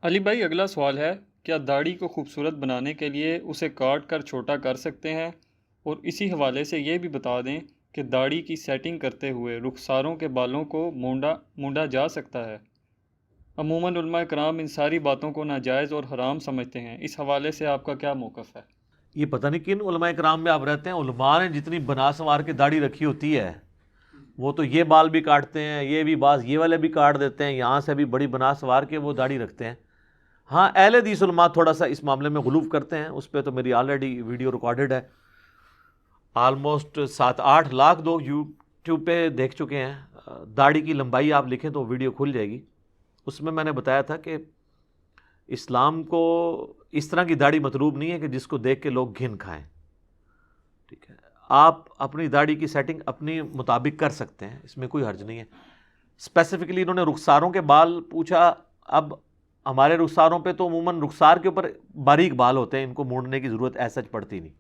علی بھائی، اگلا سوال ہے، کیا داڑھی کو خوبصورت بنانے کے لیے اسے کاٹ کر چھوٹا کر سکتے ہیں؟ اور اسی حوالے سے یہ بھی بتا دیں کہ داڑھی کی سیٹنگ کرتے ہوئے رخساروں کے بالوں کو مونڈا جا سکتا ہے؟ عموماً علماء کرام ان ساری باتوں کو ناجائز اور حرام سمجھتے ہیں، اس حوالے سے آپ کا کیا موقف ہے؟ یہ پتہ نہیں کن علماء کرام میں آپ رہتے ہیں، علماء نے جتنی بنا سنوار کے داڑھی رکھی ہوتی ہے وہ تو یہ بال بھی کاٹتے ہیں، یہ بھی بعض یہ والے بھی کاٹ دیتے ہیں، یہاں سے بھی بڑی بنا سنوار کے وہ داڑھی رکھتے ہیں۔ ہاں، اہل حدیث علماء تھوڑا سا اس معاملے میں غلو کرتے ہیں، اس پہ تو میری آلریڈی ویڈیو ریکارڈڈ ہے، آلموسٹ 7-8 لاکھ لوگ یوٹیوب پہ دیکھ چکے ہیں۔ داڑھی کی لمبائی آپ لکھیں تو ویڈیو کھل جائے گی، اس میں نے بتایا تھا کہ اسلام کو اس طرح کی داڑھی مطلوب نہیں ہے کہ جس کو دیکھ کے لوگ گھن کھائیں، ٹھیک ہے؟ آپ اپنی داڑھی کی سیٹنگ اپنی مطابق کر سکتے ہیں، اس میں کوئی حرج نہیں ہے۔ اسپیسیفکلی انہوں نے رخساروں کے بال پوچھا، اب ہمارے رخساروں پہ تو عموماً رخسار کے اوپر باریک بال ہوتے ہیں، ان کو مونڈنے کی ضرورت ایسا پڑتی نہیں،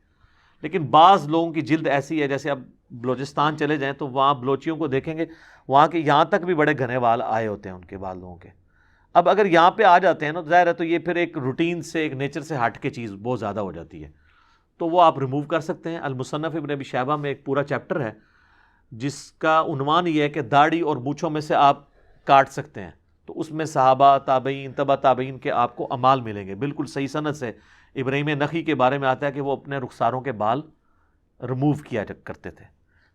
لیکن بعض لوگوں کی جلد ایسی ہے، جیسے اب بلوچستان چلے جائیں تو وہاں بلوچیوں کو دیکھیں گے، وہاں کے یہاں تک بھی بڑے گھنے بال آئے ہوتے ہیں ان کے بالوں کے۔ اب اگر یہاں پہ آ جاتے ہیں نا، ظاہر ہے تو یہ پھر ایک روٹین سے، ایک نیچر سے ہٹ کے چیز بہت زیادہ ہو جاتی ہے، تو وہ آپ ریموو کر سکتے ہیں۔ المصنف ابن ابی شیبہ میں ایک پورا چیپٹر ہے جس کا عنوان یہ ہے کہ داڑھی اور مونچھوں میں سے آپ کاٹ سکتے ہیں، تو اس میں صحابہ، تابعین، تبع تابعین کے آپ کو اعمال ملیں گے، بالکل صحیح سند سے۔ ابراہیم نخعی کے بارے میں آتا ہے کہ وہ اپنے رخساروں کے بال ریموو کیا کرتے تھے۔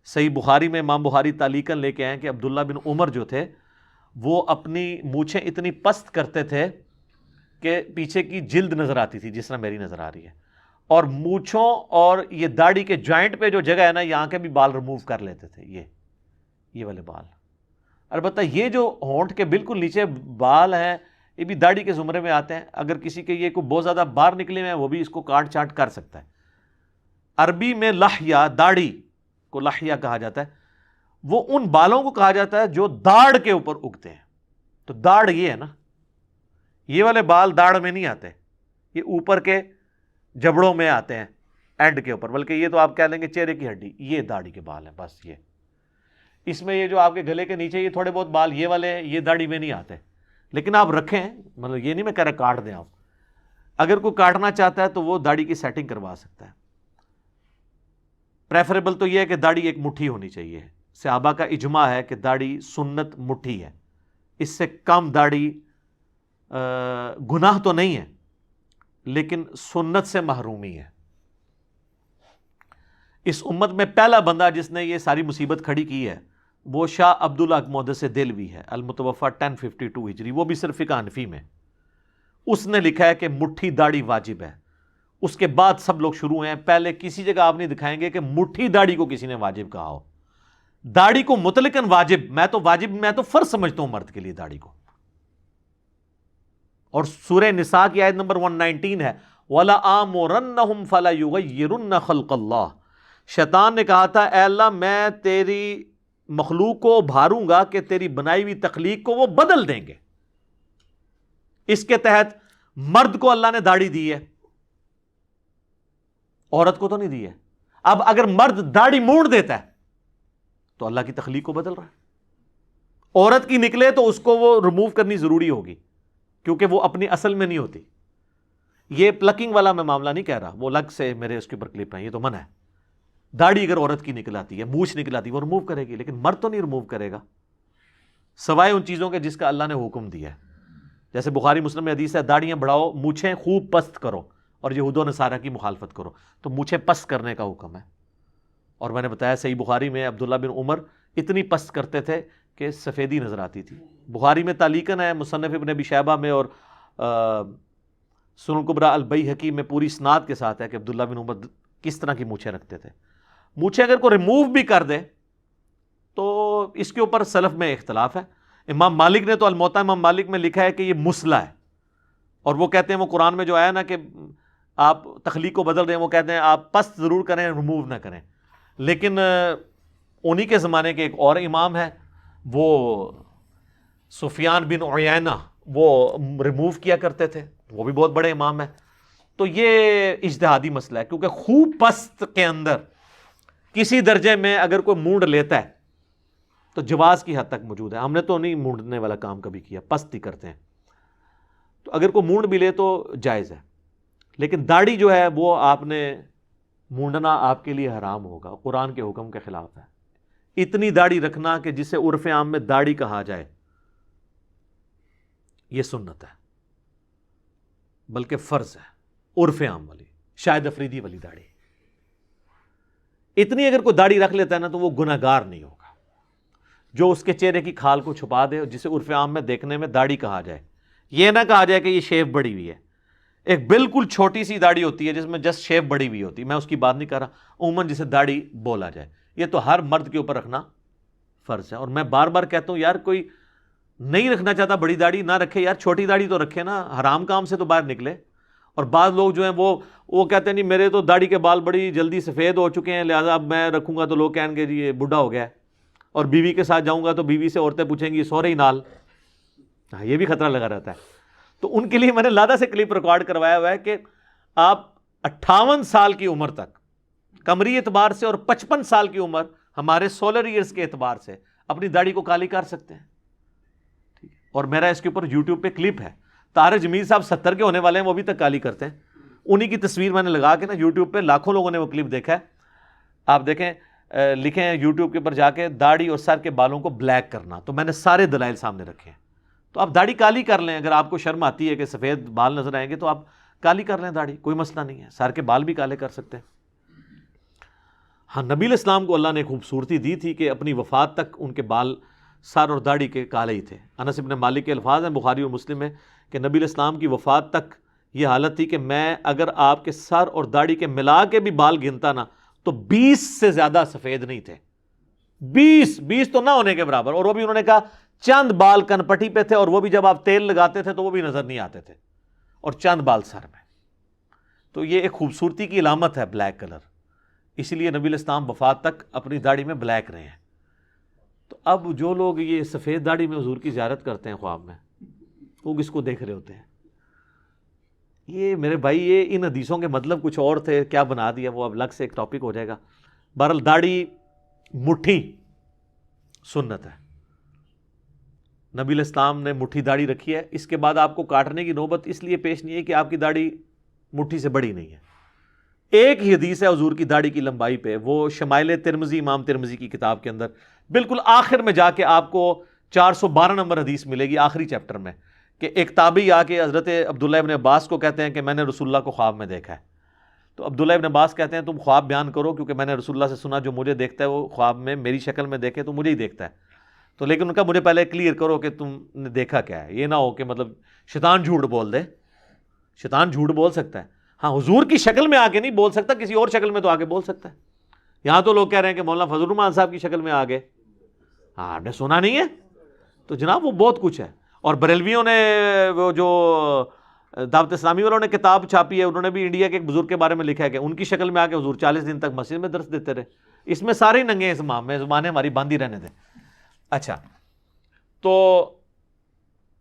صحیح بخاری میں امام بخاری تعلیقاً لے کے آئے کہ عبداللہ بن عمر جو تھے وہ اپنی مونچھیں اتنی پست کرتے تھے کہ پیچھے کی جلد نظر آتی تھی، جس طرح میری نظر آ رہی ہے، اور مونچھوں اور یہ داڑھی کے جوائنٹ پہ جو جگہ ہے نا، یہاں کے بھی بال ریموو کر لیتے تھے، یہ والے بال۔ البتہ یہ جو ہونٹ کے بالکل نیچے بال ہیں یہ بھی داڑھی کے زمرے میں آتے ہیں، اگر کسی کے یہ کوئی بہت زیادہ باہر نکلے ہوئے ہیں وہ بھی اس کو کاٹ چاٹ کر سکتا ہے۔ عربی میں لحیہ، داڑھی کو لحیہ کہا جاتا ہے، وہ ان بالوں کو کہا جاتا ہے جو داڑھ کے اوپر اگتے ہیں۔ تو داڑھ یہ ہے نا، یہ والے بال داڑھ میں نہیں آتے، یہ اوپر کے جبڑوں میں آتے ہیں، اینڈ کے اوپر، بلکہ یہ تو آپ کہہ لیں گے چہرے کی ہڈی، یہ داڑھی کے بال ہیں بس۔ یہ اس میں یہ جو آپ کے گلے کے نیچے یہ تھوڑے بہت بال یہ والے ہیں، یہ داڑھی میں نہیں آتے، لیکن آپ رکھیں، مطلب یہ نہیں میں کہہ رہا کاٹ دیں آپ، اگر کوئی کاٹنا چاہتا ہے تو وہ داڑھی کی سیٹنگ کروا سکتا ہے۔ پریفریبل تو یہ ہے کہ داڑھی ایک مٹھی ہونی چاہیے، صحابہ کا اجماع ہے کہ داڑھی سنت مٹھی ہے، اس سے کم داڑھی گناہ تو نہیں ہے لیکن سنت سے محرومی ہے۔ اس امت میں پہلا بندہ جس نے یہ ساری مصیبت کھڑی کی ہے وہ شاہ عبداللہ محدث دہلوی ہے، المتوفی 1052 ہجری، وہ بھی صرف فقہ حنفی میں۔ اس نے لکھا ہے کہ مٹھی داڑھی واجب ہے، اس کے بعد سب لوگ شروع ہیں، پہلے کسی جگہ آپ نہیں دکھائیں گے کہ مٹھی داڑھی کو کسی نے واجب کہا ہو۔ داڑھی کو مطلقاً واجب، میں تو فرض سمجھتا ہوں مرد کے لیے داڑھی کو، اور سورہ نساء کی آیت نمبر 119 ہے، وَلَآمُرَنَّهُمْ فَلَيُغَيِّرُنَّ خَلْقَ اللَّهِ۔ شیطان نے کہا تھا اے اللہ میں تیری مخلوق کو بھاروں گا کہ تیری بنائی ہوئی تخلیق کو وہ بدل دیں گے۔ اس کے تحت مرد کو اللہ نے داڑھی دی ہے، عورت کو تو نہیں دی ہے۔ اب اگر مرد داڑھی مونڈ دیتا ہے تو اللہ کی تخلیق کو بدل رہا ہے، عورت کی نکلے تو اس کو وہ ریموو کرنی ضروری ہوگی کیونکہ وہ اپنی اصل میں نہیں ہوتی۔ یہ پلکنگ والا میں معاملہ نہیں کہہ رہا، وہ الگ سے میرے اس کے اوپر کلپ ہیں، یہ تو منع ہے۔ داڑھی اگر عورت کی نکل آتی ہے، مونچھ نکل آتی ہے، وہ ریموو کرے گی، لیکن مرد تو نہیں ریموو کرے گا سوائے ان چیزوں کے جس کا اللہ نے حکم دیا ہے۔ جیسے بخاری مسلم میں حدیث ہے داڑیاں بڑھاؤ، مونچھیں خوب پست کرو اور یہود و نصارہ کی مخالفت کرو، تو مونچھیں پست کرنے کا حکم ہے۔ اور میں نے بتایا صحیح بخاری میں عبداللہ بن عمر اتنی پست کرتے تھے کہ سفیدی نظر آتی تھی۔ بخاری میں تعلیقاً ہے، مصنف ابن ابی شیبہ میں اور سنن کبریٰ البیہقی میں پوری اسناد کے ساتھ ہے کہ عبداللہ بن عمر کس طرح کی مونچھیں رکھتے تھے۔ مونچھیں اگر کوئی ریموو بھی کر دے تو اس کے اوپر سلف میں اختلاف ہے۔ امام مالک نے تو الموطا امام مالک میں لکھا ہے کہ یہ مسئلہ ہے، اور وہ کہتے ہیں وہ قرآن میں جو آیا نا کہ آپ تخلیق کو بدل رہے ہیں، وہ کہتے ہیں آپ پست ضرور کریں، ریموو نہ کریں۔ لیکن انہی کے زمانے کے ایک اور امام ہے، وہ سفیان بن عیینہ، وہ ریموو کیا کرتے تھے، وہ بھی بہت بڑے امام ہیں۔ تو یہ اجتہادی مسئلہ ہے، کیونکہ خوب پست کے اندر کسی درجے میں اگر کوئی مونڈ لیتا ہے تو جواز کی حد تک موجود ہے۔ ہم نے تو نہیں مونڈنے والا کام کبھی کیا، پست ہی کرتے ہیں۔ تو تو اگر کوئی مونڈ بھی لے تو جائز ہے، لیکن داڑھی جو ہے وہ آپ نے مونڈنا آپ کے لیے حرام ہوگا، قرآن کے حکم کے خلاف ہے۔ اتنی داڑھی رکھنا کہ جسے عرف عام میں داڑھی کہا جائے، یہ سنت ہے، بلکہ فرض ہے، عرف عام والی، شاہد افریدی والی داڑھی۔ اتنی اگر کوئی داڑھی رکھ لیتا ہے نا تو وہ گناہگار نہیں ہوگا، جو اس کے چہرے کی کھال کو چھپا دے، جسے عرف عام میں دیکھنے میں داڑھی کہا جائے، یہ نہ کہا جائے کہ یہ شیو بڑی ہوئی ہے۔ ایک بالکل چھوٹی سی داڑھی ہوتی ہے جس میں جسٹ شیو بڑی ہوئی ہوتی ہے، میں اس کی بات نہیں کر رہا، عموماً جسے داڑھی بولا جائے، یہ تو ہر مرد کے اوپر رکھنا فرض ہے۔ اور میں بار بار کہتا ہوں یار، کوئی نہیں رکھنا چاہتا بڑی داڑھی نہ رکھے یار، چھوٹی داڑھی تو رکھے نا، حرام کام سے تو باہر نکلے۔ اور بعض لوگ جو ہیں وہ کہتے ہیں نہیں میرے تو داڑھی کے بال بڑی جلدی سفید ہو چکے ہیں، لہٰذا اب میں رکھوں گا تو لوگ کہیں گے جی یہ بڈھا ہو گیا ہے، اور بیوی کے ساتھ جاؤں گا تو بیوی سے عورتیں پوچھیں گی سو رہی نال، ہاں یہ بھی خطرہ لگا رہتا ہے۔ تو ان کے لیے میں نے لادا سے کلپ ریکارڈ کروایا ہوا ہے کہ آپ 58 سال کی عمر تک قمری اعتبار سے اور 55 سال کی عمر ہمارے سولر ایئرز کے اعتبار سے اپنی داڑھی کو کالی کر سکتے ہیں، اور میرا اس کے اوپر یوٹیوب پہ کلپ ہے۔ طاہر جمیل صاحب 70 کے ہونے والے ہیں، وہ ابھی تک کالی کرتے ہیں، انہی کی تصویر میں نے لگا کے نا یوٹیوب پہ، لاکھوں لوگوں نے وہ کلپ دیکھا ہے۔ آپ دیکھیں، لکھیں یوٹیوب کے اوپر جا کے داڑھی اور سر کے بالوں کو بلیک کرنا، تو میں نے سارے دلائل سامنے رکھے ہیں۔ تو آپ داڑھی کالی کر لیں، اگر آپ کو شرم آتی ہے کہ سفید بال نظر آئیں گے تو آپ کالی کر لیں داڑھی، کوئی مسئلہ نہیں ہے، سر کے بال بھی کالے کر سکتے ہیں۔ ہاں، نبی علیہ السلام کو اللہ نے خوبصورتی دی تھی کہ اپنی وفات تک ان کے بال سر اور داڑھی کے کالے ہی تھے۔ انس بن مالک کے الفاظ ہیں بخاری اور مسلم میں کہ نبی علیہ السلام کی وفات تک یہ حالت تھی کہ میں اگر آپ کے سر اور داڑھی کے ملا کے بھی بال گنتا نا تو 20 سے زیادہ سفید نہیں تھے، 20 تو نہ ہونے کے برابر، اور وہ بھی انہوں نے کہا چند بال کن پٹی پہ تھے، اور وہ بھی جب آپ تیل لگاتے تھے تو وہ بھی نظر نہیں آتے تھے، اور چند بال سر میں۔ تو یہ ایک خوبصورتی کی علامت ہے بلیک کلر، اسی لیے نبی علیہ السلام وفات تک اپنی داڑھی میں بلیک رہے ہیں۔ تو اب جو لوگ یہ سفید داڑھی میں حضور کی زیارت کرتے ہیں خواب میں، وہ کس کو دیکھ رہے ہوتے ہیں؟ یہ میرے بھائی، یہ ان حدیثوں کے مطلب کچھ اور تھے، کیا بنا دیا وہ اب الگ سے ایک ٹاپک ہو جائے گا۔ بہرحال داڑھی مٹھی سنت ہے، نبی علیہ السلام نے مٹھی داڑھی رکھی ہے، اس کے بعد آپ کو کاٹنے کی نوبت اس لیے پیش نہیں ہے کہ آپ کی داڑھی مٹھی سے بڑی نہیں ہے۔ ایک ہی حدیث ہے حضور کی داڑھی کی لمبائی پہ، وہ شمائل ترمذی، امام ترمذی کی کتاب کے اندر بالکل آخر میں جا کے آپ کو 412 نمبر حدیث ملے گی آخری چیپٹر میں، کہ ایک تابعی آ کے حضرت عبداللہ ابن عباس کو کہتے ہیں کہ میں نے رسول اللہ کو خواب میں دیکھا ہے۔ تو عبداللہ ابن عباس کہتے ہیں تم خواب بیان کرو، کیونکہ میں نے رسول اللہ سے سنا جو مجھے دیکھتا ہے وہ خواب میں میری شکل میں دیکھے تو مجھے ہی دیکھتا ہے۔ تو لیکن ان کا مجھے پہلے کلیئر کرو کہ تم نے دیکھا کیا ہے، یہ نہ ہو کہ مطلب شیطان جھوٹ بول دے۔ شیطان جھوٹ بول سکتا ہے، ہاں حضور کی شکل میں آ کے نہیں بول سکتا، کسی اور شکل میں تو آ کے بول سکتا ہے۔ یہاں تو لوگ کہہ رہے ہیں کہ مولانا فضل الرحمان صاحب کی شکل میں آ گئے، ہاں آپ نے سنا نہیں ہے؟ تو جناب وہ بہت کچھ ہے۔ اور بریلویوں نے وہ جو دعوت اسلامی والوں نے کتاب چھاپی ہے، انہوں نے بھی انڈیا کے ایک بزرگ کے بارے میں لکھا ہے کہ ان کی شکل میں آ کے حضور 40 دن تک مسجد میں درس دیتے رہے۔ اس میں سارے ہی ننگے ہیں، امام میں زبانیں ہماری باندھی رہنے دیں۔ اچھا، تو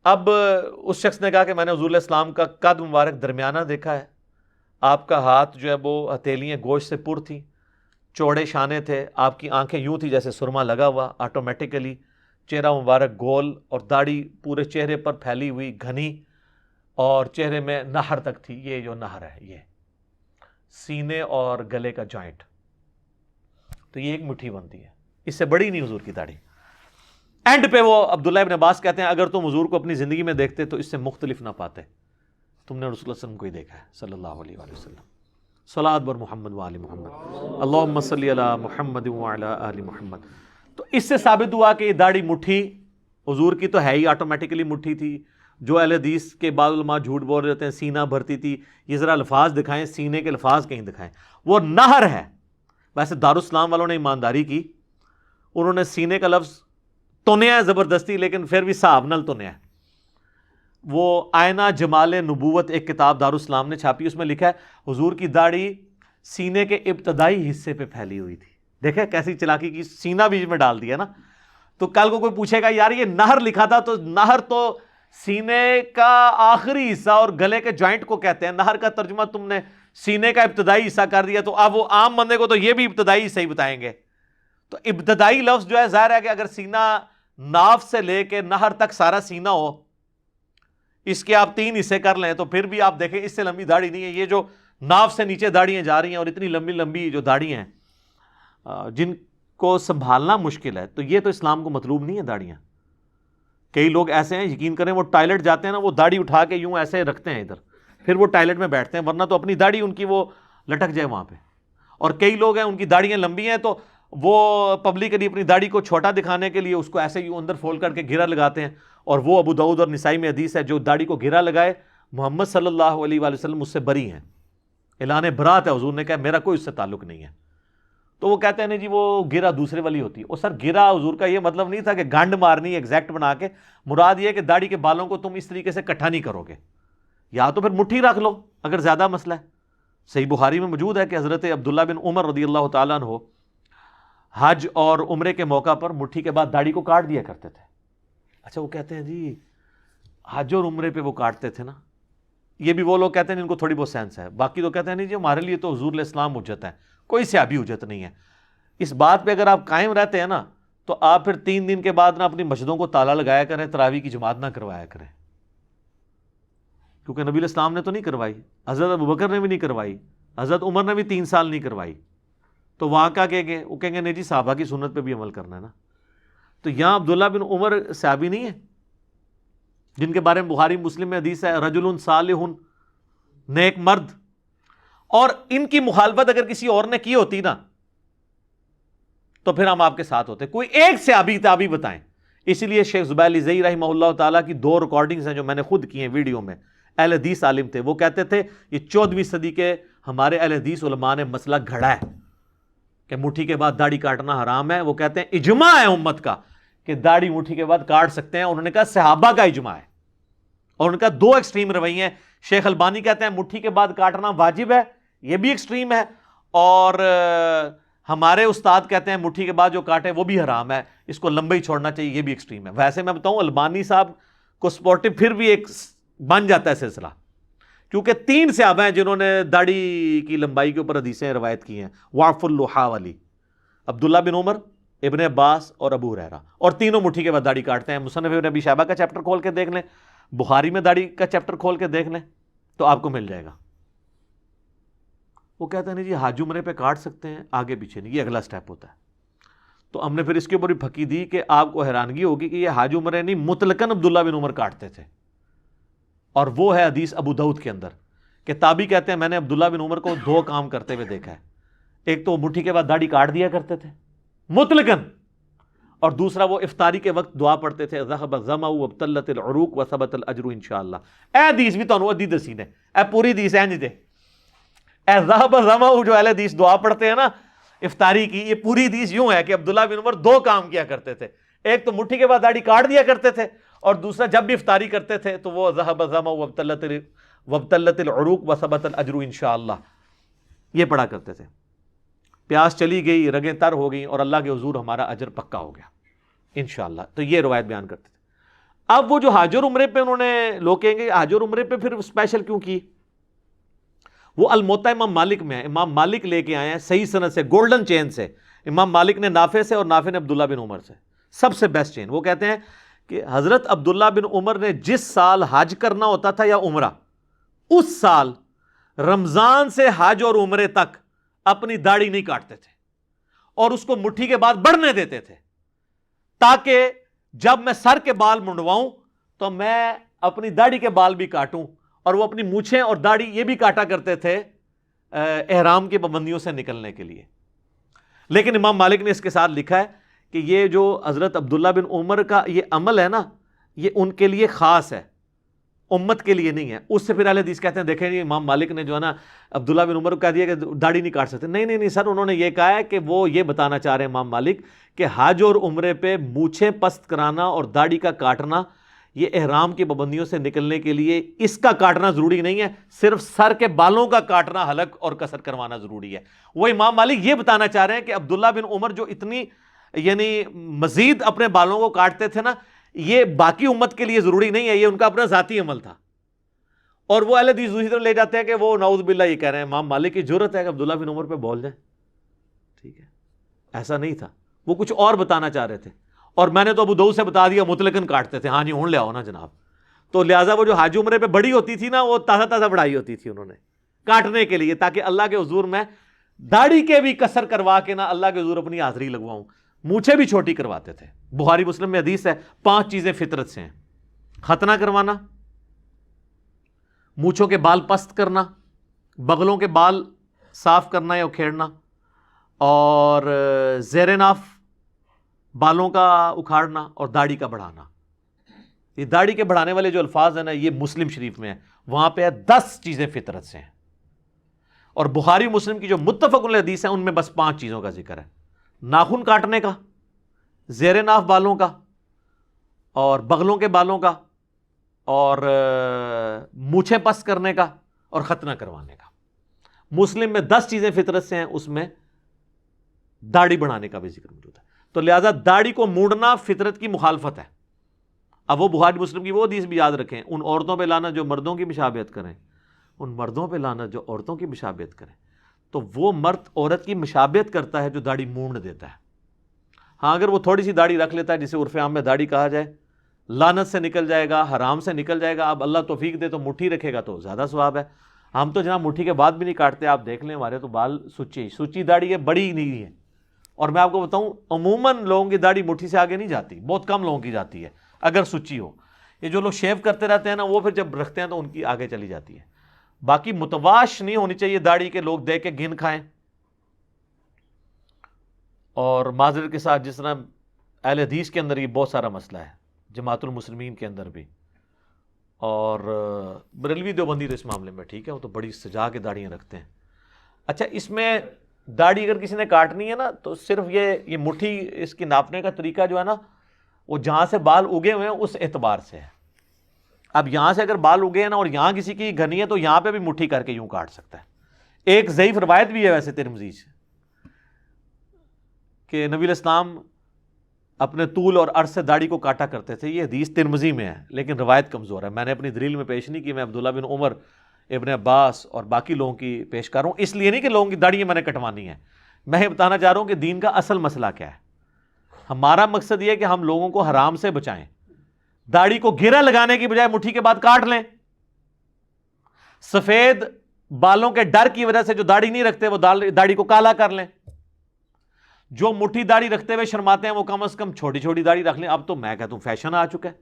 اب اس شخص نے کہا کہ میں نے حضور علیہ السلام کا قد مبارک درمیانہ دیکھا ہے، آپ کا ہاتھ جو ہے وہ ہتھیلیاں گوشت سے پر تھیں، چوڑے شانے تھے، آپ کی آنکھیں یوں تھی جیسے سرما لگا ہوا آٹومیٹیکلی، چہرہ مبارک گول، اور داڑھی پورے چہرے پر پھیلی ہوئی گھنی، اور چہرے میں نہر تک تھی۔ یہ جو نہر ہے، یہ سینے اور گلے کا جوائنٹ، تو یہ ایک مٹھی بنتی ہے، اس سے بڑی نہیں حضور کی داڑھی۔ اینڈ پہ وہ عبداللہ ابن عباس کہتے ہیں اگر تم حضور کو اپنی زندگی میں دیکھتے تو اس سے مختلف نہ پاتے، تم نے رسول اللہ صلی اللہ علیہ وسلم کو ہی دیکھا ہے صلی اللہ علیہ وآلہ وسلم۔ صلاۃ بر محمد وآل محمد، اللہم صلی علی محمد وعلی آل محمد۔ تو اس سے ثابت ہوا کہ یہ داڑھی مٹھی حضور کی تو ہے ہی، آٹومیٹکلی مٹھی تھی۔ جو اہل حدیث کے بعض علماء جھوٹ بول رہے ہیں سینہ بھرتی تھی، یہ ذرا الفاظ دکھائیں، سینے کے الفاظ کہیں دکھائیں۔ وہ نہر ہے، ویسے دارالاسلام والوں نے ایمانداری کی، انہوں نے سینے کا لفظ تنیا ہے زبردستی، لیکن پھر بھی صحاب نل تنیا ہے۔ وہ آئینہ جمال نبوت ایک کتاب دارالاسلام نے چھاپی، اس میں لکھا ہے حضور کی داڑھی سینے کے ابتدائی حصے پہ پھیلی ہوئی تھی۔ دیکھیں کیسی چلاکی کی، سینہ بیچ میں ڈال دیا نا۔ تو کل کو کوئی پوچھے گا یار یہ نہر لکھا تھا، تو نہر تو سینے کا آخری حصہ اور گلے کے جوائنٹ کو کہتے ہیں، نہر کا ترجمہ تم نے سینے کا ابتدائی حصہ کر دیا، تو اب وہ عام بندے کو تو یہ بھی ابتدائی حصہ ہی بتائیں گے۔ تو ابتدائی لفظ جو ہے ظاہر ہے کہ اگر سینہ ناف سے لے کے نہر تک سارا سینہ ہو، اس کے آپ 3 حصے کر لیں تو پھر بھی آپ دیکھیں اس سے لمبی داڑھی نہیں ہے. یہ جو ناف سے نیچے داڑیاں جا رہی ہیں اور اتنی لمبی لمبی جو داڑیاں ہیں جن کو سنبھالنا مشکل ہے, تو یہ تو اسلام کو مطلوب نہیں ہے داڑیاں. کئی لوگ ایسے ہیں, یقین کریں, وہ ٹائلٹ جاتے ہیں نا, وہ داڑھی اٹھا کے یوں ایسے رکھتے ہیں ادھر, پھر وہ ٹائلٹ میں بیٹھتے ہیں, ورنہ تو اپنی داڑھی ان کی وہ لٹک جائے وہاں پہ. اور کئی لوگ ہیں ان کی داڑیاں لمبی ہیں تو وہ پبلکلی اپنی داڑھی کو چھوٹا دکھانے کے لیے اس کو ایسے یوں اندر فولڈ کر کے گھیرا لگاتے ہیں. اور وہ ابو داؤد اور نسائی میں حدیث ہے, جو داڑھی کو گھیرا لگائے محمد صلی اللہ علیہ وآلہ وسلم اس سے بری ہیں. اعلان برات ہے, حضور نے کہا میرا کوئی اس سے تعلق نہیں ہے. تو وہ کہتے ہیں نہیں جی وہ گرا دوسرے والی ہوتی ہے. اور سر گرا حضور کا یہ مطلب نہیں تھا کہ گانڈ مارنی ایگزیکٹ بنا کے, مراد یہ ہے کہ داڑھی کے بالوں کو تم اس طریقے سے اکٹھا نہیں کرو گے, یا تو پھر مٹھی رکھ لو اگر زیادہ مسئلہ ہے. صحیح بخاری میں موجود ہے کہ حضرت عبداللہ بن عمر رضی اللہ تعالیٰ عنہ حج اور عمرے کے موقع پر مٹھی کے بعد داڑھی کو کاٹ دیا کرتے تھے. اچھا وہ کہتے ہیں جی حج اور عمرے پہ وہ کاٹتے تھے نا, یہ بھی وہ لوگ کہتے ہیں جن کو تھوڑی بہت سینس ہے. باقی تو کہتے ہیں نہیں جی ہمارے لیے تو حضور علیہ السلام حجت ہے, کوئی صحابی حجت نہیں ہے. اس بات پہ اگر آپ قائم رہتے ہیں نا تو آپ پھر 3 دن کے بعد نا اپنی مسجدوں کو تالا لگایا کریں, تراویح کی جماعت نہ کروایا کریں, کیونکہ نبی علیہ السلام نے تو نہیں کروائی, حضرت ابوبکر نے بھی نہیں کروائی, حضرت عمر نے بھی 3 سال نہیں کروائی. تو وہاں کا کہیں گے, وہ کہیں گے نہیں جی صحابہ کی سنت پہ بھی عمل کرنا ہے نا. تو یہاں عبداللہ بن عمر صحابی نہیں ہے جن کے بارے میں بخاری مسلم میں حدیث ہے رجل صالح, نیک مرد, اور ان کی مخالفت اگر کسی اور نے کی ہوتی نا تو پھر ہم آپ کے ساتھ ہوتے. کوئی ایک صحابی تابعی بتائیں. اسی لیے شیخ زبیر علیزئی رحمہ اللہ تعالیٰ کی 2 ریکارڈنگز ہیں جو میں نے خود کی ہیں ویڈیو میں. اہل حدیث عالم تھے, وہ کہتے تھے یہ 14ویں صدی کے ہمارے اہل حدیث علماء نے مسئلہ گھڑا ہے کہ مٹھی کے بعد داڑھی کاٹنا حرام ہے. وہ کہتے ہیں اجماع ہے امت کا کہ داڑھی مٹھی کے بعد کاٹ سکتے ہیں. انہوں نے کہا صحابہ کا اجماع ہے, اور ان کا 2 ایکسٹریم رویے ہیں. شیخ البانی کہتے ہیں مٹھی کے بعد کاٹنا واجب ہے, یہ بھی ایکسٹریم ہے, اور ہمارے استاد کہتے ہیں مٹھی کے بعد جو کاٹے وہ بھی حرام ہے, اس کو لمبا ہی چھوڑنا چاہیے, یہ بھی ایکسٹریم ہے. ویسے میں بتاؤں البانی صاحب کو سپورٹو پھر بھی ایک بن جاتا ہے سلسلہ, کیونکہ 3 صحابہ ہیں جنہوں نے داڑھی کی لمبائی کے اوپر حدیثیں روایت کی ہیں, وعف اللحا والی, عبداللہ بن عمر, ابن عباس اور ابو ہریرہ, اور تینوں مٹھی کے بعد داڑھی کاٹتے ہیں. مصنف ابن ابی شیبہ کا چیپٹر کھول کے دیکھ لیں, بخاری میں داڑھی کا چیپٹر کھول کے دیکھ لیں تو آپ کو مل جائے گا. وہ کہتے ہیں نہیں جی حج عمرے پہ کاٹ سکتے ہیں, آگے پیچھے نہیں, یہ اگلا سٹیپ ہوتا ہے. تو ہم نے پھر اس کے اوپر بھی پھکی دی کہ آپ کو حیرانگی ہوگی کہ یہ حج عمرے نہیں, مطلقاً عبداللہ بن عمر کاٹتے تھے. اور وہ ہے حدیث ابو داؤد کے اندر کہ تابعی کہتے ہیں میں نے عبداللہ بن عمر کو 2 کام کرتے ہوئے دیکھا ہے. ایک تو مٹھی کے بعد داڑھی کاٹ دیا کرتے تھے مطلقاً, اور دوسرا وہ افطاری کے وقت دعا پڑھتے تھے ذهب الظمأ وابتلت العروق وثبت الاجر انشاءاللہ. اے حدیث بھی تانوں ادھی دسی نے, اے پوری حدیث ہے نہیں دے, اے ذهب الظمأ جو اہل حدیث دعا پڑھتے ہیں نا افطاری کی, یہ پوری حدیث یوں ہے کہ عبداللہ بن عمر 2 کام کیا کرتے تھے. ایک تو مٹھی کے بعد داڑھی کاٹ دیا کرتے تھے, اور دوسرا جب بھی افطاری کرتے تھے تو وہ ذهب الظمأ وابتلت العروق وثبت الاجر انشاءاللہ یہ پڑھا کرتے تھے. پیاس چلی گئی, رگیں تر ہو گئیں, اور اللہ کے حضور ہمارا اجر پکا ہو گیا انشاءاللہ. تو یہ روایت بیان کرتے تھے. اب وہ جو حج اور عمرے پہ انہوں نے, لوگ کہیں گے حج اور عمرے پہ پھر اسپیشل کیوں کی, وہ الموطا امام مالک میں ہے. امام مالک لے کے آئے ہیں صحیح سند سے, گولڈن چین سے. امام مالک نے نافع سے اور نافع نے عبداللہ بن عمر سے, سب سے بیسٹ چین. وہ کہتے ہیں کہ حضرت عبداللہ بن عمر نے جس سال حج کرنا ہوتا تھا یا عمرہ, اس سال رمضان سے حج اور عمرے تک اپنی داڑھی نہیں کاٹتے تھے, اور اس کو مٹھی کے بعد بڑھنے دیتے تھے, تاکہ جب میں سر کے بال منڈواؤں تو میں اپنی داڑھی کے بال بھی کاٹوں. اور وہ اپنی مونچھیں اور داڑھی یہ بھی کاٹا کرتے تھے احرام کی پابندیوں سے نکلنے کے لیے. لیکن امام مالک نے اس کے ساتھ لکھا ہے کہ یہ جو حضرت عبداللہ بن عمر کا یہ عمل ہے نا, یہ ان کے لیے خاص ہے, امت کے لیے نہیں ہے. اس سے پھر اہل حدیث کہتے ہیں دیکھیں جی امام مالک نے جو ہے نا عبداللہ بن عمر کو کہہ دیا کہ داڑھی نہیں کاٹ سکتے. نہیں سر, انہوں نے یہ کہا ہے کہ وہ یہ بتانا چاہ رہے ہیں امام مالک کہ حج اور عمرے پہ مونچھیں پست کرانا اور داڑھی کا کاٹنا یہ احرام کی پابندیوں سے نکلنے کے لیے, اس کا کاٹنا ضروری نہیں ہے, صرف سر کے بالوں کا کاٹنا حلق اور قصر کروانا ضروری ہے. وہ امام مالک یہ بتانا چاہ رہے ہیں کہ عبداللہ بن عمر جو اتنی یعنی مزید اپنے بالوں کو کاٹتے تھے نا, یہ باقی امت کے لیے ضروری نہیں ہے, یہ ان کا اپنا ذاتی عمل تھا. اور وہ اہل حدیث دوسری طرف لے جاتے ہیں کہ وہ نعوذ باللہ یہ کہہ رہے ہیں امام مالک کی جرت ہے کہ عبداللہ بن عمر پہ بول جائیں. ٹھیک ہے, ایسا نہیں تھا, وہ کچھ اور بتانا چاہ رہے تھے. اور میں نے تو ابو داؤد سے بتا دیا مطلقاً کاٹتے تھے. ہاں جی ہون لے آؤ نا جناب. تو لہٰذا وہ جو حج عمرے پہ بڑی ہوتی تھی نا، وہ تازہ تازہ بڑھائی ہوتی تھی انہوں نے کاٹنے کے لیے، تاکہ اللہ کے حضور میں داڑھی کے بھی قصر کروا کے نا اللہ کے حضور اپنی حاضری لگواؤں. مونچھیں بھی چھوٹی کرواتے تھے. بخاری مسلم میں حدیث ہے 5 چیزیں فطرت سے ہیں: ختنہ کروانا، مونچھوں کے بال پست کرنا، بغلوں کے بال صاف کرنا یا اکھیڑنا، اور زیر ناف بالوں کا اکھاڑنا، اور داڑھی کا بڑھانا. یہ داڑھی کے بڑھانے والے جو الفاظ ہیں نا، یہ مسلم شریف میں ہے، وہاں پہ ہے 10 چیزیں فطرت سے ہیں. اور بخاری مسلم کی جو متفق علیہ حدیث ہیں ان میں بس 5 چیزوں کا ذکر ہے: ناخن کاٹنے کا، زیر ناف بالوں کا، اور بغلوں کے بالوں کا، اور مونچھیں پس کرنے کا، اور ختنہ کروانے کا. مسلم میں 10 چیزیں فطرت سے ہیں، اس میں داڑھی بڑھانے کا بھی ذکر موجود ہے. تو لہذا داڑھی کو مونڈنا فطرت کی مخالفت ہے. اب وہ بخاری مسلم کی وہ حدیث بھی یاد رکھیں: ان عورتوں پہ لعنت جو مردوں کی مشابہت کریں، ان مردوں پہ لعنت جو عورتوں کی مشابہت کریں. تو وہ مرد عورت کی مشابہت کرتا ہے جو داڑھی مونڈ دیتا ہے. ہاں اگر وہ تھوڑی سی داڑھی رکھ لیتا ہے، جسے عرف عام میں داڑھی کہا جائے، لعنت سے نکل جائے گا، حرام سے نکل جائے گا. اب اللہ توفیق دے تو مٹھی رکھے گا تو زیادہ ثواب ہے. ہم تو جناب مٹھی کے بعد بھی نہیں کاٹتے. آپ دیکھ لیں ہمارے تو بال سچی داڑھی ہے، بڑی ہی نہیں ہے. اور میں آپ کو بتاؤں عموماً لوگوں کی داڑھی مٹھی سے آگے نہیں جاتی، بہت کم لوگوں کی جاتی ہے اگر سچی ہو. یہ جو لوگ شیو کرتے رہتے ہیں نا، وہ پھر جب رکھتے ہیں تو ان کی آگے چلی جاتی ہے. باقی متواش نہیں ہونی چاہیے داڑھی کے لوگ دیکھ کے گھن کھائیں. اور معذرت کے ساتھ جس طرح اہل حدیث کے اندر یہ بہت سارا مسئلہ ہے، جماعت المسلمین کے اندر بھی، اور بریلوی دیوبندی تو اس معاملے میں ٹھیک ہے، وہ تو بڑی سجا کے داڑیاں رکھتے ہیں. اچھا اس میں داڑھی اگر کسی نے کاٹنی ہے نا، تو صرف یہ مٹھی اس کی ناپنے کا طریقہ جو ہے نا، وہ جہاں سے بال اگے ہوئے ہیں اس اعتبار سے ہے. اب یہاں سے اگر بال اگے ہیں نا اور یہاں کسی کی گھنی ہے تو یہاں پہ بھی مٹھی کر کے یوں کاٹ سکتا ہے. ایک ضعیف روایت بھی ہے ویسے ترمذی سے کہ نبی الاسلام اپنے طول اور عرض سے داڑھی کو کاٹا کرتے تھے. یہ حدیث ترمذی میں ہے لیکن روایت کمزور ہے. میں نے اپنی دلیل میں پیش نہیں کی، میں عبداللہ بن عمر، ابن عباس اور باقی لوگوں کی پیش کر رہا ہوں. اس لیے نہیں کہ لوگوں کی داڑھیاں میں نے کٹوانی ہیں، میں یہ بتانا چاہ رہا ہوں کہ دین کا اصل مسئلہ کیا ہے. ہمارا مقصد یہ ہے کہ ہم لوگوں کو حرام سے بچائیں. داڑھی کو گھیرا لگانے کی بجائے مٹھی کے بعد کاٹ لیں. سفید بالوں کے ڈر کی وجہ سے جو داڑھی نہیں رکھتے وہ داڑھی کو کالا کر لیں. جو مٹھی داڑھی رکھتے ہوئے شرماتے ہیں وہ کم از کم چھوٹی چھوٹی داڑھی رکھ لیں. اب تو میں کہتا ہوں فیشن آ چکا ہے.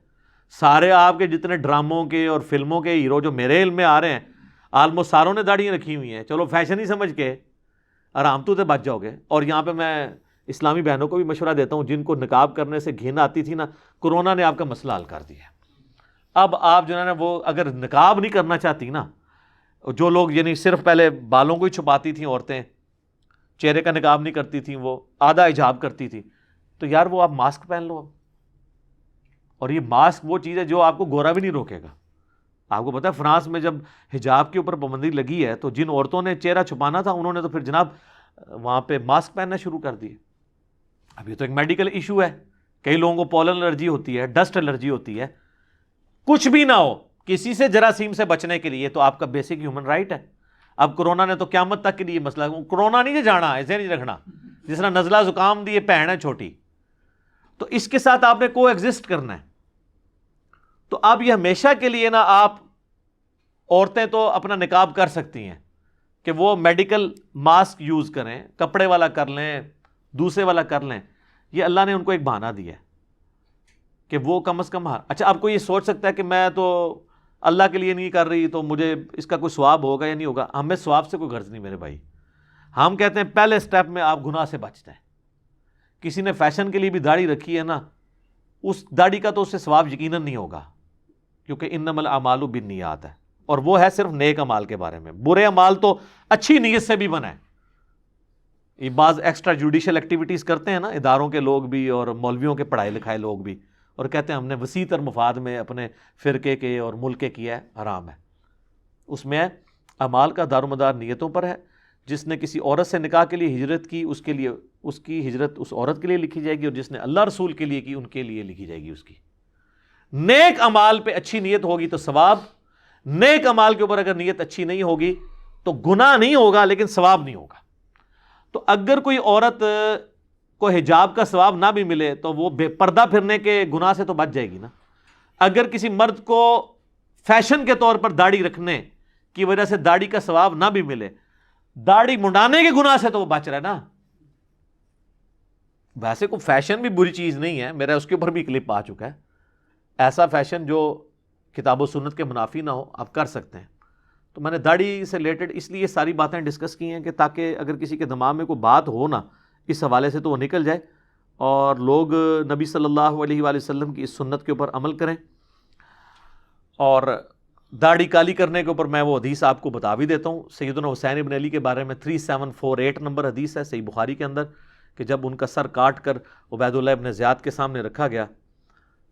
سارے آپ کے جتنے ڈراموں کے اور فلموں کے ہیرو جو میرے علم میں آ رہے ہیں، آلموسٹ ساروں نے داڑیاں رکھی ہوئی ہیں. چلو فیشن ہی سمجھ کے آرام تو بچ جاؤ گے. اور یہاں پہ میں اسلامی بہنوں کو بھی مشورہ دیتا ہوں جن کو نقاب کرنے سے گھن آتی تھی نا، کورونا نے آپ کا مسئلہ حل کر دیا. اب آپ جو ہے نا وہ اگر نقاب نہیں کرنا چاہتی نا، جو لوگ یعنی صرف پہلے بالوں کو ہی چھپاتی تھیں عورتیں، چہرے کا نقاب نہیں کرتی تھیں، وہ آدھا حجاب کرتی تھی، تو یار وہ آپ ماسک پہن لو. اور یہ ماسک وہ چیز ہے جو آپ کو گورا بھی نہیں روکے گا. آپ کو پتہ ہے فرانس میں جب حجاب کے اوپر پابندی لگی ہے تو جن عورتوں نے چہرہ چھپانا تھا انہوں نے تو پھر جناب وہاں پہ ماسک پہننا شروع کر دیے. اب یہ تو ایک میڈیکل ایشو ہے. کئی لوگوں کو پولن الرجی ہوتی ہے، ڈسٹ الرجی ہوتی ہے. کچھ بھی نہ ہو، کسی سے جراثیم سے بچنے کے لیے تو آپ کا بیسک ہیومن رائٹ ہے. اب کورونا نے تو قیامت تک کے لیے مسئلہ، کورونا نہیں جانا، ایسے نہیں رکھنا. جس طرح نزلہ زکام دی بہن ہے چھوٹی، تو اس کے ساتھ آپ نے کو ایگزسٹ کرنا ہے. تو اب یہ ہمیشہ کے لیے نا آپ عورتیں تو اپنا نقاب کر سکتی ہیں کہ وہ میڈیکل ماسک یوز کریں، کپڑے والا کر لیں، دوسرے والا کر لیں. یہ اللہ نے ان کو ایک بہانہ دیا ہے کہ وہ کم از کم. اچھا آپ کو یہ سوچ سکتا ہے کہ میں تو اللہ کے لیے نہیں کر رہی تو مجھے اس کا کوئی ثواب ہوگا یا نہیں ہوگا. ہمیں ثواب سے کوئی غرض نہیں میرے بھائی. ہم کہتے ہیں پہلے سٹیپ میں آپ گناہ سے بچتے ہیں. کسی نے فیشن کے لیے بھی داڑھی رکھی ہے نا، اس داڑھی کا تو اس سے ثواب یقیناً نہیں ہوگا، کیونکہ انما الاعمال بالنیات ہے، اور وہ ہے صرف نیک اعمال کے بارے میں. برے اعمال تو اچھی نیت سے بھی بنا ہے. یہ بعض ایکسٹرا جوڈیشل ایکٹیویٹیز کرتے ہیں نا اداروں کے لوگ بھی اور مولویوں کے پڑھائے لکھائے لوگ بھی، اور کہتے ہیں ہم نے وسیع تر مفاد میں اپنے فرقے کے اور ملک کے کیا ہے، حرام ہے. اس میں اعمال کا دار و مدار نیتوں پر ہے. جس نے کسی عورت سے نکاح کے لیے ہجرت کی، اس کے لیے اس کی ہجرت اس عورت کے لیے لکھی جائے گی، اور جس نے اللہ رسول کے لیے کی ان کے لیے لکھی جائے گی اس کی. نیک اعمال پہ اچھی نیت ہوگی تو ثواب، نیک اعمال کے اوپر اگر نیت اچھی نہیں ہوگی تو گناہ نہیں ہوگا لیکن ثواب نہیں ہوگا. تو اگر کوئی عورت کو حجاب کا ثواب نہ بھی ملے تو وہ بے پردہ پھرنے کے گناہ سے تو بچ جائے گی نا. اگر کسی مرد کو فیشن کے طور پر داڑھی رکھنے کی وجہ سے داڑھی کا ثواب نہ بھی ملے، داڑھی منڈانے کے گناہ سے تو وہ بچ رہا ہے نا۔ ویسے کوئی فیشن بھی بری چیز نہیں ہے، میرا اس کے اوپر بھی کلپ آ چکا ہے، ایسا فیشن جو کتاب و سنت کے منافی نہ ہو آپ کر سکتے ہیں۔ تو میں نے داڑھی سے ریلیٹڈ اس لیے ساری باتیں ڈسکس کی ہیں کہ تاکہ اگر کسی کے دماغ میں کوئی بات ہو نا اس حوالے سے تو وہ نکل جائے، اور لوگ نبی صلی اللہ علیہ وآلہ وسلم کی اس سنت کے اوپر عمل کریں۔ اور داڑھی کالی کرنے کے اوپر میں وہ حدیث آپ کو بتا بھی دیتا ہوں، سیدنا حسین ابن علی کے بارے میں 3748 نمبر حدیث ہے صحیح بخاری کے اندر، کہ جب ان کا سر کاٹ کر عبید اللہ ابن زیاد کے سامنے رکھا گیا،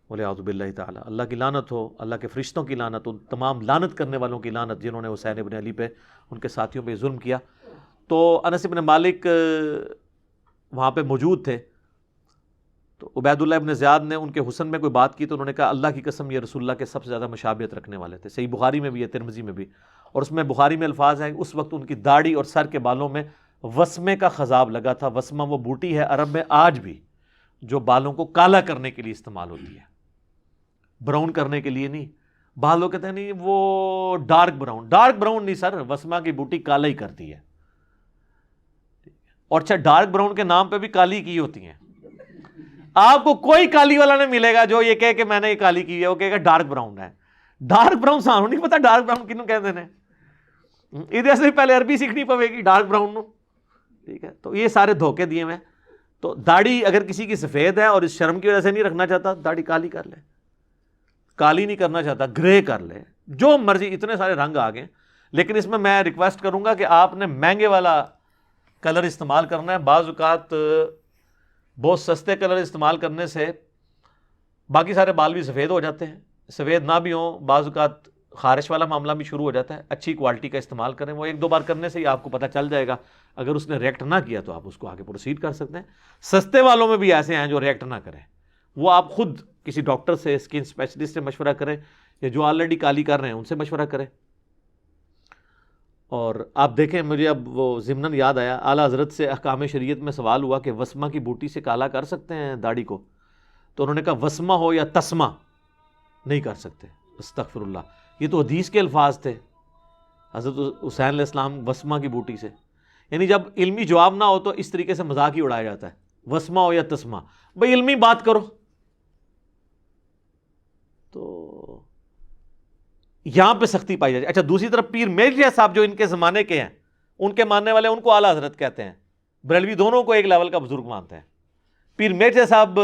بولے اعوذ باللہ تعالیٰ، اللہ کی لعنت ہو، اللہ کے فرشتوں کی لعنت ہو، تمام لعنت کرنے والوں کی لعنت جنہوں نے حسین ابن علی پہ ان کے ساتھیوں پہ ظلم کیا۔ تو انس ابن مالک وہاں پہ موجود تھے، تو عبید اللہ ابن زیاد نے ان کے حسن میں کوئی بات کی تو انہوں نے کہا اللہ کی قسم یہ رسول اللہ کے سب سے زیادہ مشابہت رکھنے والے تھے۔ صحیح بخاری میں بھی ہے، ترمذی میں بھی، اور اس میں بخاری میں الفاظ ہیں اس وقت ان کی داڑھی اور سر کے بالوں میں وسمے کا خضاب لگا تھا۔ وسمہ وہ بوٹی ہے عرب میں آج بھی جو بالوں کو کالا کرنے کے لیے استعمال ہوتی ہے، براؤن کرنے کے لیے نہیں۔ بعض لوگ کہتے ہیں نہیں وہ ڈارک براؤن نہیں سر، وسمہ کی بوٹی کالا ہی کرتی ہے۔ اور اچھا ڈارک براؤن کے نام پہ بھی کالی کی ہوتی ہیں، آپ کو کوئی کالی والا نہیں ملے گا جو یہ کہے کہ میں نے یہ کالی کی ہے، وہ کہے گا ڈارک براؤن ہے۔ ڈارک براؤن سانو نہیں پتا ڈارک براؤن کنوں کہتے ہیں، ادھر سے پہلے عربی سیکھنی پوے گی ڈارک براؤن نو، ٹھیک ہے۔ تو یہ سارے دھوکے دیے ہوئے ہیں۔ تو داڑھی اگر کسی کی سفید ہے اور اس شرم کی وجہ سے نہیں رکھنا چاہتا، داڑھی کالی کر لے، کالی نہیں کرنا چاہتا گرے کر لے، جو مرضی، اتنے سارے رنگ آ گئے۔ لیکن اس میں ریکویسٹ کروں گا کہ آپ نے مہنگے والا کلر استعمال کرنا ہے۔ بعض اوقات بہت سستے کلر استعمال کرنے سے باقی سارے بال بھی سفید ہو جاتے ہیں، سفید نہ بھی ہوں بعض اوقات خارش والا معاملہ بھی شروع ہو جاتا ہے۔ اچھی کوالٹی کا استعمال کریں، وہ ایک دو بار کرنے سے ہی آپ کو پتہ چل جائے گا۔ اگر اس نے ریئیکٹ نہ کیا تو آپ اس کو آگے پروسیڈ کر سکتے ہیں۔ سستے والوں میں بھی ایسے ہیں جو ریئیکٹ نہ کریں، وہ آپ خود کسی ڈاکٹر سے، اسکن اسپیشلسٹ سے مشورہ کریں، یا جو آلریڈی کالی کر رہے ہیں ان سے مشورہ کریں۔ اور آپ دیکھیں، مجھے اب وہ ضمناً یاد آیا، اعلیٰ حضرت سے احکام شریعت میں سوال ہوا کہ وسمہ کی بوٹی سے کالا کر سکتے ہیں داڑھی کو؟ تو انہوں نے کہا وسمہ ہو یا تسمہ نہیں کر سکتے، استغفر اللہ، یہ تو حدیث کے الفاظ تھے۔ حضرت حسین علیہ السلام وسمہ کی بوٹی سے، یعنی جب علمی جواب نہ ہو تو اس طریقے سے مذاق ہی اڑایا جاتا ہے، وسمہ ہو یا تسمہ، بھئی علمی بات کرو۔ تو یہاں پہ سختی پائی جاتی ہے۔ اچھا دوسری طرف پیر میرزا صاحب جو ان کے زمانے کے ہیں، ان کے ماننے والے ان کو اعلیٰ حضرت کہتے ہیں، بریلوی دونوں کو ایک لیول کا بزرگ مانتے ہیں۔ پیر میرزا صاحب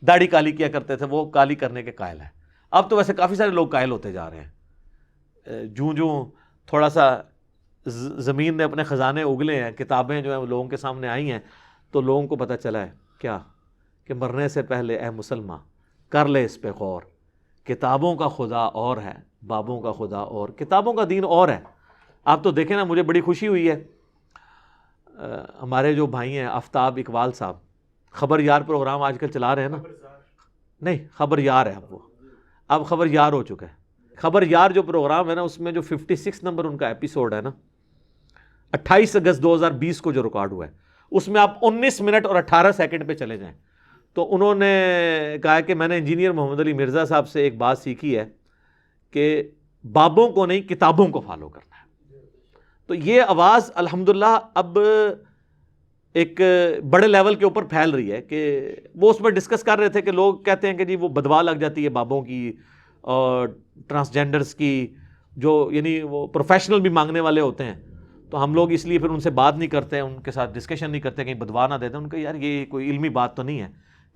داڑھی کالی کیا کرتے تھے، وہ کالی کرنے کے قائل ہیں۔ اب تو ویسے کافی سارے لوگ قائل ہوتے جا رہے ہیں، جوں تھوڑا سا زمین نے اپنے خزانے اگلے ہیں، کتابیں جو ہیں وہ لوگوں کے سامنے آئی ہیں، تو لوگوں کو پتہ چلا ہے کیا کہ مرنے سے پہلے اے مسلمان کر لے اس پہ غور، کتابوں کا خدا اور ہے، بابوں کا خدا اور، کتابوں کا دین اور ہے۔ آپ تو دیکھیں نا، مجھے بڑی خوشی ہوئی ہے، ہمارے جو بھائی ہیں آفتاب اقبال صاحب، خبر یار پروگرام آج کل چلا رہے ہیں نا، نہیں خبر یار ہے اب خبر یار ہو چکا ہے۔ خبر یار جو پروگرام ہے نا، اس میں جو 56 نمبر ان کا ایپیسوڈ ہے نا، 28 اگست 2020 کو جو ریکارڈ ہوا ہے، اس میں آپ 19 منٹ اور 18 سیکنڈ پہ چلے جائیں، تو انہوں نے کہا کہ میں نے انجینئر محمد علی مرزا صاحب سے ایک بات سیکھی ہے کہ بابوں کو نہیں کتابوں کو فالو کرنا ہے۔ تو یہ آواز الحمدللہ اب ایک بڑے لیول کے اوپر پھیل رہی ہے، کہ وہ اس میں ڈسکس کر رہے تھے کہ لوگ کہتے ہیں کہ جی وہ بدوا لگ جاتی ہے بابوں کی اور ٹرانسجینڈرز کی، جو یعنی وہ پروفیشنل بھی مانگنے والے ہوتے ہیں، تو ہم لوگ اس لیے پھر ان سے بات نہیں کرتے، ان کے ساتھ ڈسکشن نہیں کرتے، کہیں بدوا نہ دیتے۔ ان کا یار یہ کوئی علمی بات تو نہیں ہے،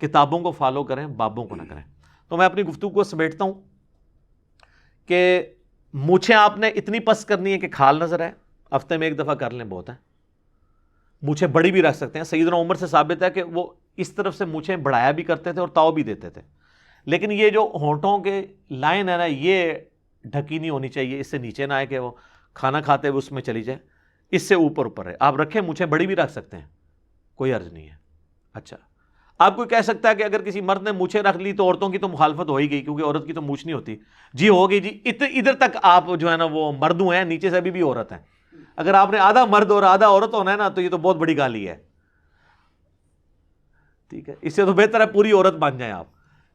کتابوں کو فالو کریں، بابوں کو نہ کریں۔ تو میں اپنی گفتگو کو سمیٹتا ہوں کہ مونچھیں آپ نے اتنی پس کرنی ہے کہ کھال نظر آئے، ہفتے میں ایک دفعہ کر لیں بہت ہے۔ مونچھیں بڑی بھی رکھ سکتے ہیں، سیدنا عمر سے ثابت ہے کہ وہ اس طرف سے مونچھیں بڑھایا بھی کرتے تھے اور تاؤ بھی دیتے تھے، لیکن یہ جو ہونٹوں کے لائن ہے نا، یہ ڈھکی نہیں ہونی چاہیے، اس سے نیچے نہ آئے کہ وہ کھانا کھاتے ہوئے اس میں چلی جائے، اس سے اوپر اوپر ہے۔ آپ رکھیں، مونچھیں بڑی بھی رکھ سکتے ہیں، کوئی عرض نہیں ہے۔ اچھا، آپ کوئی کہہ سکتا ہے کہ اگر کسی مرد نے مونچھیں رکھ لی تو عورتوں کی تو مخالفت ہو ہی گئی، کیونکہ عورت کی تو مونچھ نہیں ہوتی۔ جی ہوگی جی، ادھر تک آپ جو ہے نا وہ مردوں ہیں، نیچے سے ابھی بھی عورت ہیں۔ اگر آپ نے آدھا مرد اور آدھا عورت ہونا ہے نا، تو یہ تو بہت بڑی گالی ہے، ٹھیک ہے۔ اس سے تو بہتر ہے پوری عورت بن جائیں آپ،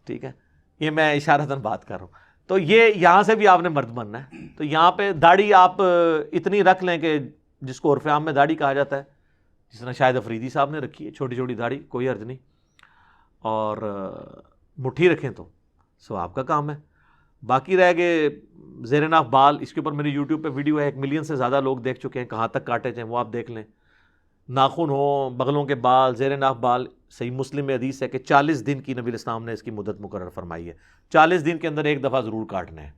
ٹھیک ہے۔ یہ میں اشارتاً بات کر رہا ہوں۔ تو یہ یہاں سے بھی آپ نے مرد بننا ہے. تو یہاں پہ داڑھی آپ اتنی رکھ لیں کہ جس کو عرف عام میں داڑھی کہا جاتا ہے, جس طرح شاہد افریدی صاحب نے رکھی ہے, چھوٹی چھوٹی داڑھی, کوئی حرج نہیں, اور مٹھی رکھیں تو ثواب کا کام ہے. باقی رہ گئے زیر ناف بال, اس کے اوپر میری یوٹیوب پہ ویڈیو ہے, 1 ملین سے زیادہ لوگ دیکھ چکے ہیں, کہاں تک کاٹے جائیں وہ آپ دیکھ لیں. ناخن ہوں, بغلوں کے بال, زیر ناف بال, صحیح مسلم میں حدیث ہے کہ 40 دن کی نبی اسلام نے اس کی مدت مقرر فرمائی ہے, 40 دن کے اندر ایک دفعہ ضرور کاٹنا ہے.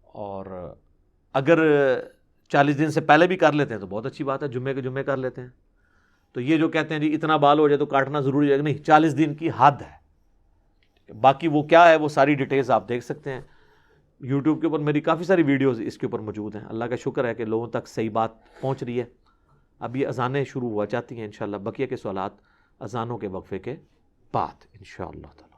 اور اگر 40 دن سے پہلے بھی کر لیتے ہیں تو بہت اچھی بات ہے, جمعے کے جمعے کر لیتے ہیں. تو یہ جو کہتے ہیں جی اتنا بال ہو جائے تو کاٹنا ضروری ہے, نہیں, 40 دن کی حد ہے. باقی وہ کیا ہے وہ ساری ڈیٹیلز آپ دیکھ سکتے ہیں یوٹیوب کے اوپر, میری کافی ساری ویڈیوز اس کے اوپر موجود ہیں. اللہ کا شکر ہے کہ لوگوں تک صحیح بات پہنچ رہی ہے. اب یہ اذانیں شروع ہوا چاہتی ہیں انشاءاللہ, بقیہ کے سوالات اذانوں کے وقفے کے بعد انشاءاللہ تعالی.